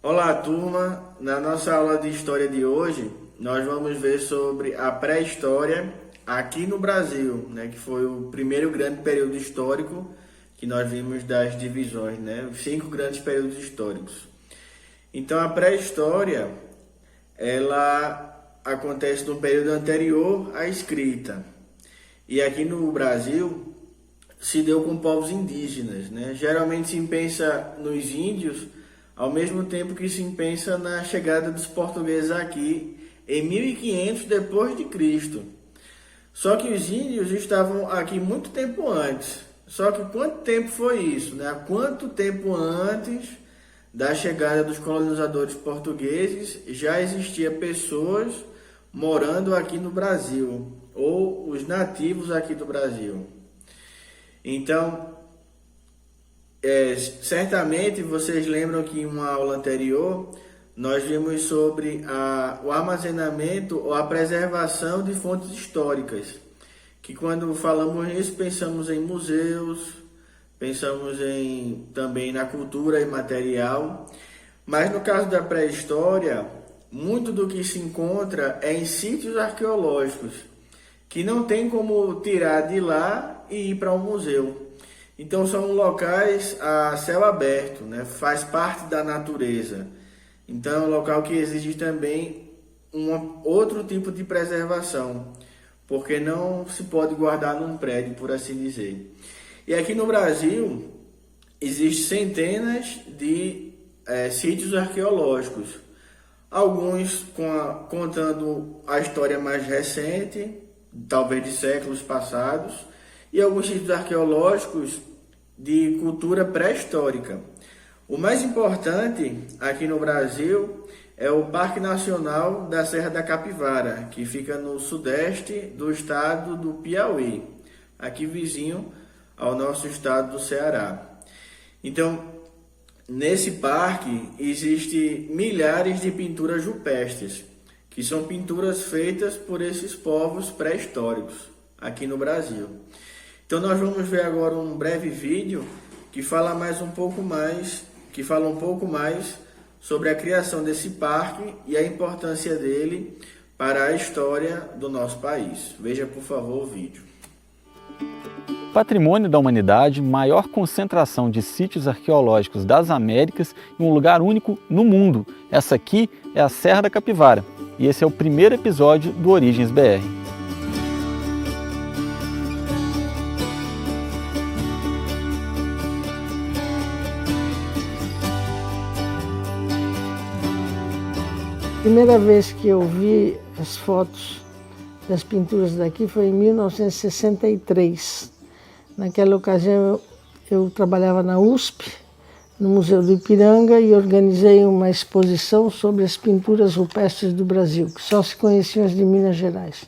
Olá, turma! Na nossa aula de história de hoje, nós vamos ver sobre a pré-história aqui no Brasil, né, que foi o primeiro grande período histórico que nós vimos das divisões, né, os 5 grandes períodos históricos. Então, a pré-história, ela acontece no período anterior à escrita. E aqui no Brasil se deu com povos indígenas, né? Geralmente se pensa nos índios, ao mesmo tempo que se pensa na chegada dos portugueses aqui em 1500 depois de Cristo. Só que os índios estavam aqui muito tempo antes. Só que quanto tempo foi isso, né? Quanto tempo antes da chegada dos colonizadores portugueses já existia pessoas morando aqui no Brasil, ou os nativos aqui do Brasil. Então, certamente vocês lembram que em uma aula anterior nós vimos sobre o armazenamento ou a preservação de fontes históricas, que quando falamos nisso pensamos em museus, pensamos também na cultura imaterial, mas no caso da pré-história, muito do que se encontra é em sítios arqueológicos, que não tem como tirar de lá e ir para um museu. Então são locais a céu aberto, né? Faz parte da natureza. Então é um local que exige também outro tipo de preservação, porque não se pode guardar num prédio, por assim dizer. E aqui no Brasil existem centenas de sítios arqueológicos, alguns contando a história mais recente, talvez de séculos passados, e alguns sítios arqueológicos de cultura pré-histórica. O mais importante aqui no Brasil é o Parque Nacional da Serra da Capivara, que fica no sudeste do estado do Piauí, aqui vizinho ao nosso estado do Ceará. Então, nesse parque existem milhares de pinturas rupestres, que são pinturas feitas por esses povos pré-históricos aqui no Brasil. Então nós vamos ver agora um breve vídeo que fala um pouco mais sobre a criação desse parque e a importância dele para a história do nosso país. Veja, por favor, o vídeo. Patrimônio da Humanidade, maior concentração de sítios arqueológicos das Américas em um lugar único no mundo. Essa aqui é a Serra da Capivara e esse é o primeiro episódio do Origens BR. Primeira vez que eu vi as fotos das pinturas daqui foi em 1963. Naquela ocasião eu trabalhava na USP, no Museu do Ipiranga, e organizei uma exposição sobre as pinturas rupestres do Brasil, que só se conheciam as de Minas Gerais.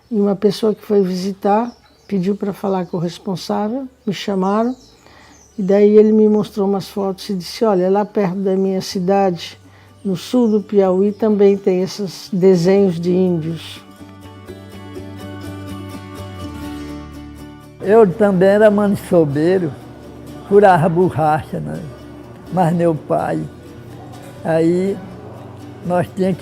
E uma pessoa que foi visitar pediu para falar com o responsável, me chamaram, e daí ele me mostrou umas fotos e disse: olha, lá perto da minha cidade, no sul do Piauí, também tem esses desenhos de índios. Eu também era maniçobeiro, furava borracha, né? Mas meu pai, aí nós tínhamos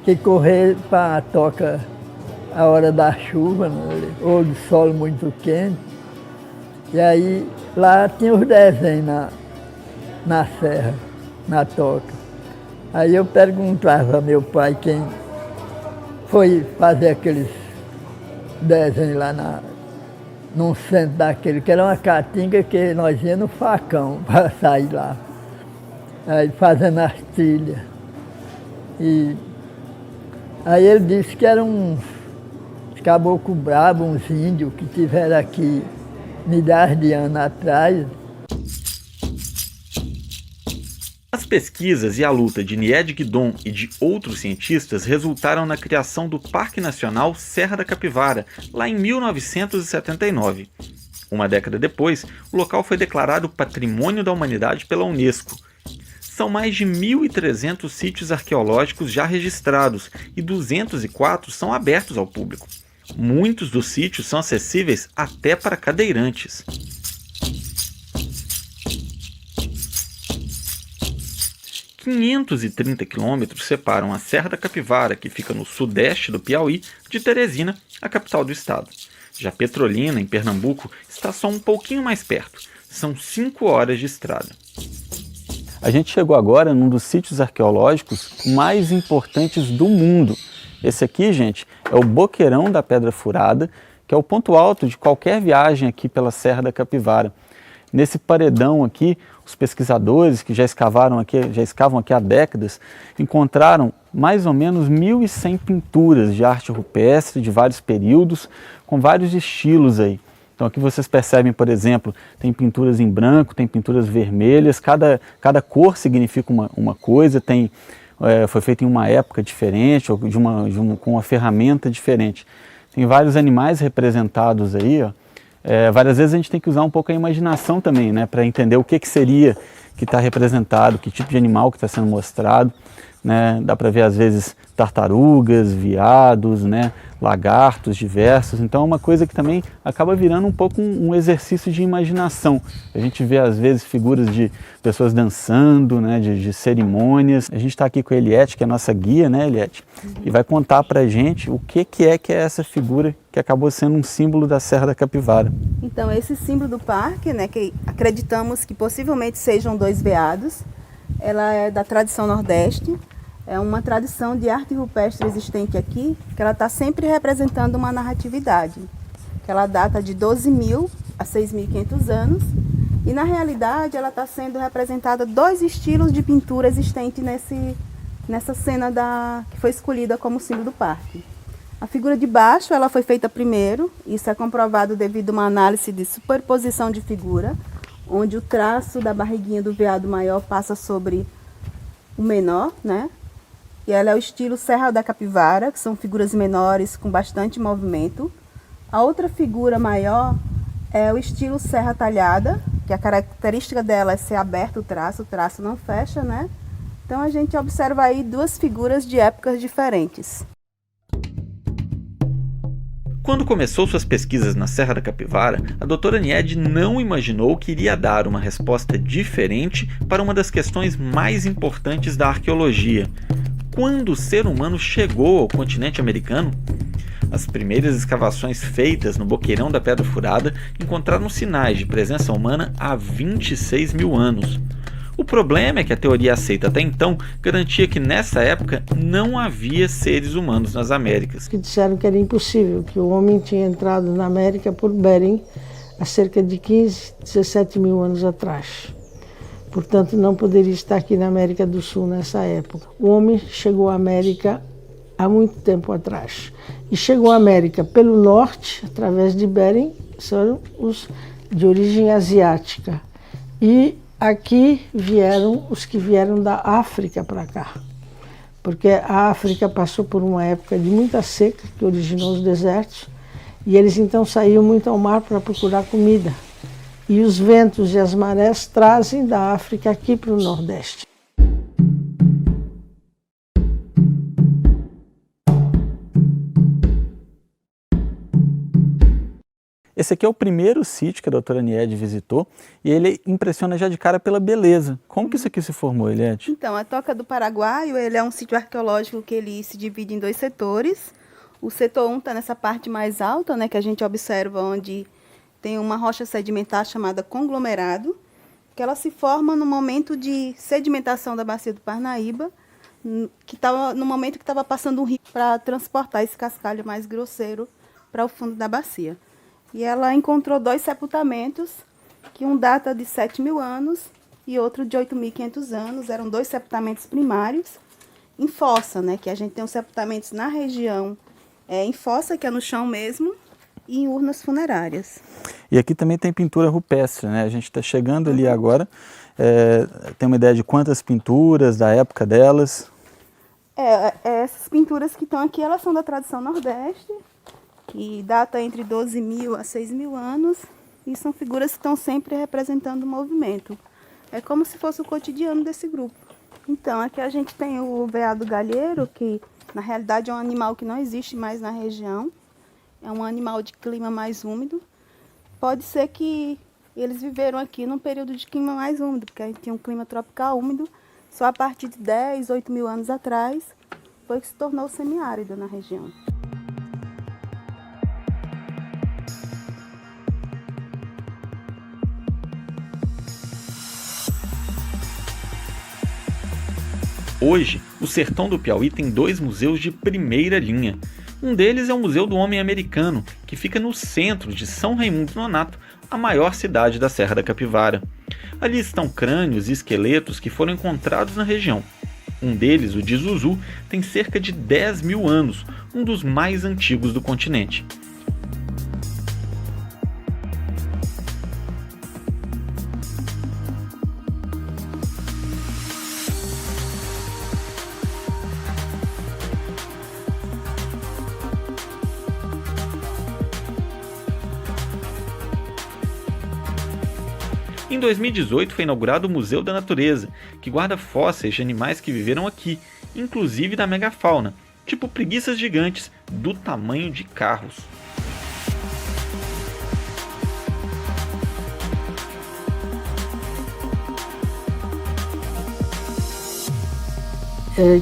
que correr para a toca a hora da chuva, né? Ou do solo muito quente. E aí lá tinha os desenhos na serra, na toca. Aí eu perguntava ao meu pai quem foi fazer aqueles desenhos lá num centro daquele, que era uma caatinga que nós íamos no facão para sair lá. Aí fazendo as trilhas. E aí ele disse que eram uns caboclos bravos, uns índios que tiveram aqui milhares de anos atrás. As pesquisas e a luta de Nied Guidon e de outros cientistas resultaram na criação do Parque Nacional Serra da Capivara, lá em 1979. Uma década depois, o local foi declarado Patrimônio da Humanidade pela Unesco. São mais de 1.300 sítios arqueológicos já registrados e 204 são abertos ao público. Muitos dos sítios são acessíveis até para cadeirantes. 530 quilômetros separam a Serra da Capivara, que fica no sudeste do Piauí, de Teresina, a capital do estado. Já Petrolina, em Pernambuco, está só um pouquinho mais perto. São 5 horas de estrada. A gente chegou agora num dos sítios arqueológicos mais importantes do mundo. Esse aqui, gente, é o Boqueirão da Pedra Furada, que é o ponto alto de qualquer viagem aqui pela Serra da Capivara. Nesse paredão aqui, os pesquisadores que já escavam aqui há décadas, encontraram mais ou menos 1.100 pinturas de arte rupestre de vários períodos, com vários estilos aí. Então aqui vocês percebem, por exemplo, tem pinturas em branco, tem pinturas vermelhas, cada cor significa uma coisa, foi feito em uma época diferente, ou com uma ferramenta diferente. Tem vários animais representados aí, ó. Várias vezes a gente tem que usar um pouco a imaginação também, né, para entender o que seria que está representado, que tipo de animal que está sendo mostrado, né? Dá para ver às vezes tartarugas, veados, né, lagartos diversos. Então é uma coisa que também acaba virando um pouco um exercício de imaginação. A gente vê às vezes figuras de pessoas dançando, né, de cerimônias. A gente está aqui com a Eliette, que é a nossa guia, né, Eliette? E vai contar para a gente o que é essa figura que acabou sendo um símbolo da Serra da Capivara. Então esse símbolo do parque, né, que acreditamos que possivelmente sejam 2 veados, ela é da tradição nordeste. É uma tradição de arte rupestre existente aqui, que ela está sempre representando uma narratividade, que ela data de 12.000 a 6.500 anos, e na realidade ela está sendo representada 2 estilos de pintura existentes nessa cena que foi escolhida como símbolo do parque. A figura de baixo ela foi feita primeiro, isso é comprovado devido a uma análise de superposição de figura, onde o traço da barriguinha do veado maior passa sobre o menor, né? E ela é o estilo Serra da Capivara, que são figuras menores com bastante movimento. A outra figura maior é o estilo Serra Talhada, que a característica dela é ser aberto o traço não fecha, né? Então a gente observa aí 2 figuras de épocas diferentes. Quando começou suas pesquisas na Serra da Capivara, a doutora Niede não imaginou que iria dar uma resposta diferente para uma das questões mais importantes da arqueologia. Quando o ser humano chegou ao continente americano? As primeiras escavações feitas no Boqueirão da Pedra Furada encontraram sinais de presença humana há 26.000 anos. O problema é que a teoria aceita até então garantia que nessa época não havia seres humanos nas Américas. Que disseram que era impossível, que o homem tinha entrado na América por Bering há cerca de 15, 17 mil anos atrás. Portanto, não poderia estar aqui na América do Sul nessa época. O homem chegou à América há muito tempo atrás. E chegou à América pelo norte, através de Bering, são os de origem asiática. E aqui vieram os que vieram da África para cá. Porque a África passou por uma época de muita seca, que originou os desertos, e eles então saíam muito ao mar para procurar comida. E os ventos e as marés trazem da África aqui para o Nordeste. Esse aqui é o primeiro sítio que a doutora Niede visitou e ele impressiona já de cara pela beleza. Como que isso aqui se formou, Eliette? Então, a Toca do Paraguaio, ele é um sítio arqueológico que ele se divide em 2 setores. O setor 1 está nessa parte mais alta, né, que a gente observa onde tem uma rocha sedimentar chamada conglomerado, que ela se forma no momento de sedimentação da bacia do Parnaíba, no momento que estava passando um rio para transportar esse cascalho mais grosseiro para o fundo da bacia. E ela encontrou 2 sepultamentos, que um data de 7.000 anos e outro de 8.500 anos. Eram 2 sepultamentos primários em fossa, né? Que a gente tem os sepultamentos na região em fossa, que é no chão mesmo, e em urnas funerárias. E aqui também tem pintura rupestre, né? A gente está chegando ali agora. Tem uma ideia de quantas pinturas, da época delas? Essas pinturas que estão aqui, elas são da tradição nordeste, que data entre 12.000 a 6.000 anos, e são figuras que estão sempre representando o movimento. É como se fosse o cotidiano desse grupo. Então, aqui a gente tem o veado galheiro, que na realidade é um animal que não existe mais na região. É um animal de clima mais úmido. Pode ser que eles viveram aqui num período de clima mais úmido, porque a gente tinha um clima tropical úmido, Só a partir de 10, 8 mil anos atrás foi que se tornou semiárido na região. Hoje, o sertão do Piauí tem 2 museus de primeira linha. Um deles é o Museu do Homem Americano, que fica no centro de São Raimundo Nonato, a maior cidade da Serra da Capivara. Ali estão crânios e esqueletos que foram encontrados na região. Um deles, o de Zuzu, tem cerca de 10 mil anos, um dos mais antigos do continente. Em 2018 foi inaugurado o Museu da Natureza, que guarda fósseis de animais que viveram aqui, inclusive da megafauna, tipo preguiças gigantes do tamanho de carros.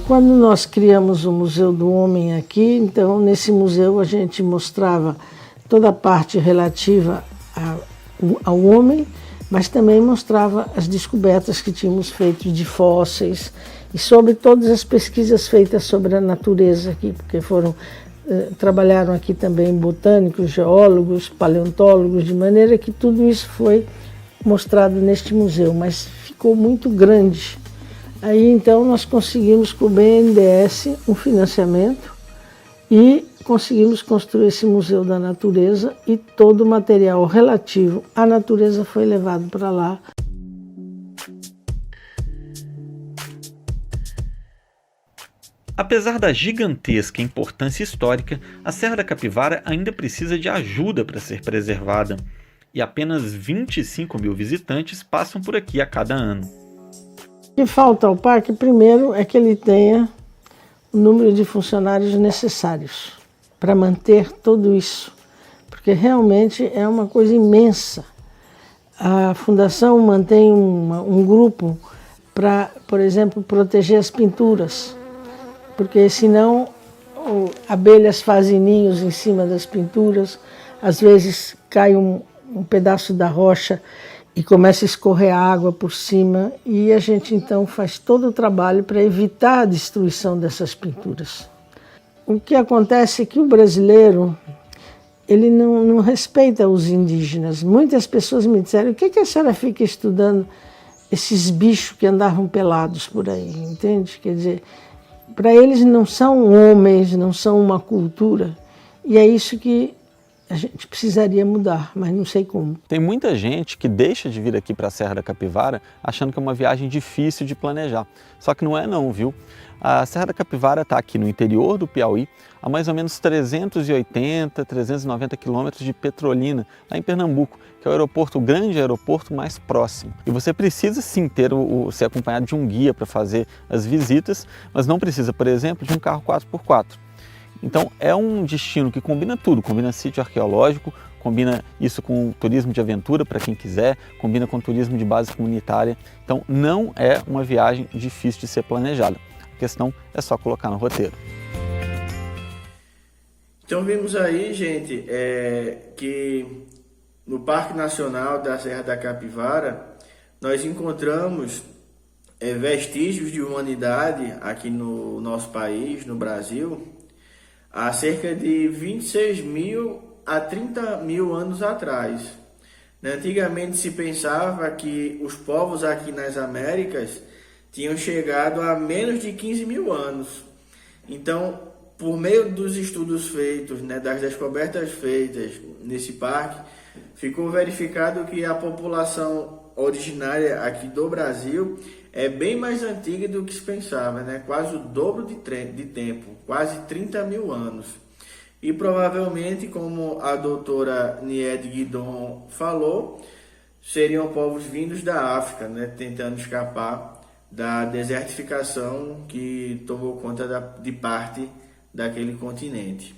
Quando nós criamos o Museu do Homem aqui, então nesse museu a gente mostrava toda a parte relativa ao homem, mas também mostrava as descobertas que tínhamos feito de fósseis e sobre todas as pesquisas feitas sobre a natureza aqui, porque trabalharam aqui também botânicos, geólogos, paleontólogos, de maneira que tudo isso foi mostrado neste museu, mas ficou muito grande. Aí então nós conseguimos com o BNDES um financiamento e conseguimos construir esse Museu da Natureza e todo o material relativo à natureza foi levado para lá. Apesar da gigantesca importância histórica, a Serra da Capivara ainda precisa de ajuda para ser preservada, e apenas 25 mil visitantes passam por aqui a cada ano. O que falta ao parque, primeiro, é que ele tenha o número de funcionários necessários para manter tudo isso, porque realmente é uma coisa imensa. A Fundação mantém um grupo para, por exemplo, proteger as pinturas, porque senão abelhas fazem ninhos em cima das pinturas, às vezes cai um pedaço da rocha e começa a escorrer água por cima, e a gente então faz todo o trabalho para evitar a destruição dessas pinturas. O que acontece é que o brasileiro ele não respeita os indígenas. Muitas pessoas me disseram: o que a senhora fica estudando esses bichos que andavam pelados por aí, entende? Quer dizer, para eles não são homens, não são uma cultura, e é isso que a gente precisaria mudar, mas não sei como. Tem muita gente que deixa de vir aqui para a Serra da Capivara achando que é uma viagem difícil de planejar. Só que não é não, viu? A Serra da Capivara está aqui no interior do Piauí, a mais ou menos 380, 390 quilômetros de Petrolina, lá em Pernambuco, que é o grande aeroporto mais próximo. E você precisa sim ser acompanhado de um guia para fazer as visitas, mas não precisa, por exemplo, de um carro 4x4. Então é um destino que combina tudo, combina sítio arqueológico, combina isso com turismo de aventura para quem quiser, combina com turismo de base comunitária. Então não é uma viagem difícil de ser planejada. A questão é só colocar no roteiro. Então vimos aí, gente, que no Parque Nacional da Serra da Capivara nós encontramos vestígios de humanidade aqui no nosso país, no Brasil, há cerca de 26 mil a 30 mil anos atrás. Antigamente se pensava que os povos aqui nas Américas tinham chegado a menos de 15 mil anos. Então, por meio dos estudos feitos, das descobertas feitas nesse parque, ficou verificado que a população originária aqui do Brasil é bem mais antiga do que se pensava, quase o dobro de tempo, quase 30 mil anos. E provavelmente, como a doutora Nied Guidon falou, seriam povos vindos da África, tentando escapar da desertificação que tomou conta de parte daquele continente.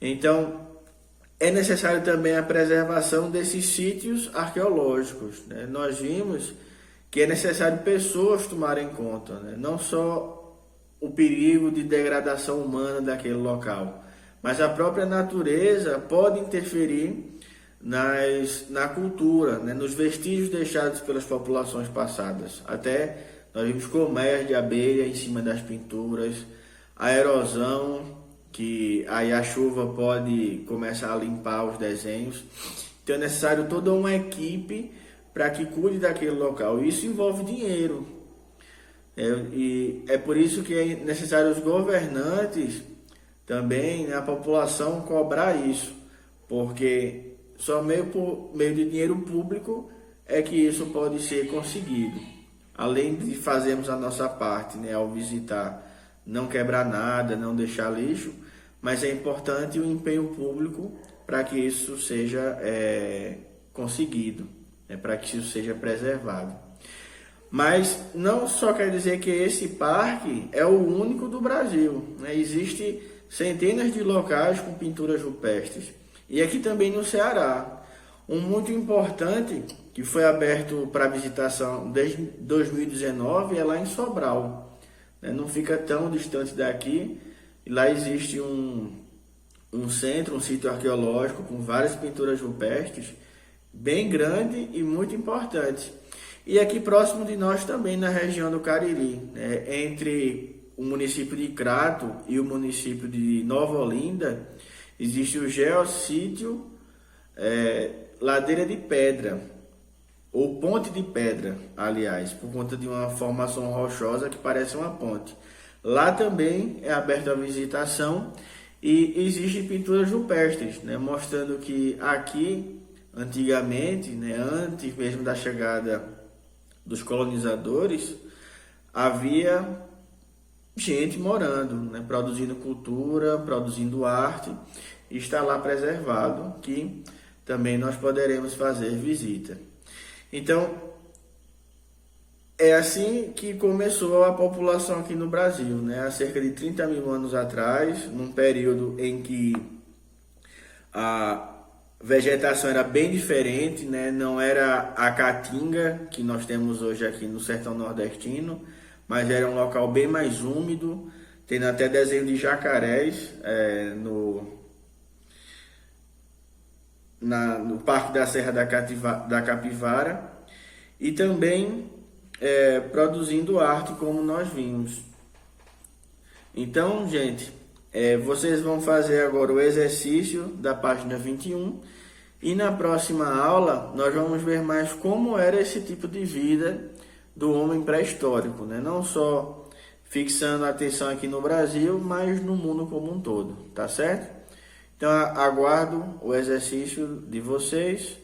Então, é necessário também a preservação desses sítios arqueológicos. Nós vimos que é necessário pessoas tomarem conta, né? Não só o perigo de degradação humana daquele local, mas a própria natureza pode interferir na cultura, né? Nos vestígios deixados pelas populações passadas. Até nós vimos colmeias de abelha em cima das pinturas, a erosão, que aí a chuva pode começar a limpar os desenhos. Então é necessário toda uma equipe para que cuide daquele local. Isso envolve dinheiro. E é por isso que é necessário os governantes também, né, a população cobrar isso, porque só por meio de dinheiro público é que isso pode ser conseguido. Além de fazermos a nossa parte, né, ao visitar, não quebrar nada, não deixar lixo, mas é importante o empenho público para que isso seja conseguido, né, para que isso seja preservado. Mas não só quer dizer que esse parque é o único do Brasil, né? Existem centenas de locais com pinturas rupestres. E aqui também no Ceará, um muito importante que foi aberto para visitação desde 2019 é lá em Sobral, né? Não fica tão distante daqui. E lá existe um centro, um sítio arqueológico com várias pinturas rupestres, bem grande e muito importante. E aqui próximo de nós também, na região do Cariri, né, entre o município de Crato e o município de Nova Olinda, existe o geossítio Ladeira de Pedra, ou Ponte de Pedra, aliás, por conta de uma formação rochosa que parece uma ponte. Lá também é aberto a visitação e existem pinturas rupestres, né, mostrando que aqui, antigamente, né, antes mesmo da chegada dos colonizadores, havia gente morando, né, produzindo cultura, produzindo arte, e está lá preservado, que também nós poderemos fazer visita. Então, é assim que começou a população aqui no Brasil, né, há cerca de 30 mil anos atrás, num período em que a vegetação era bem diferente, né? Não era a caatinga que nós temos hoje aqui no sertão nordestino, mas era um local bem mais úmido, tendo até desenho de jacarés no Parque da Serra da Capivara, e também produzindo arte como nós vimos. Então, gente, vocês vão fazer agora o exercício da página 21 e na próxima aula nós vamos ver mais como era esse tipo de vida do homem pré-histórico, né? Não só fixando a atenção aqui no Brasil, mas no mundo como um todo, tá certo? Então aguardo o exercício de vocês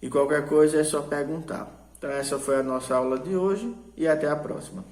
e qualquer coisa é só perguntar. Então essa foi a nossa aula de hoje e até a próxima.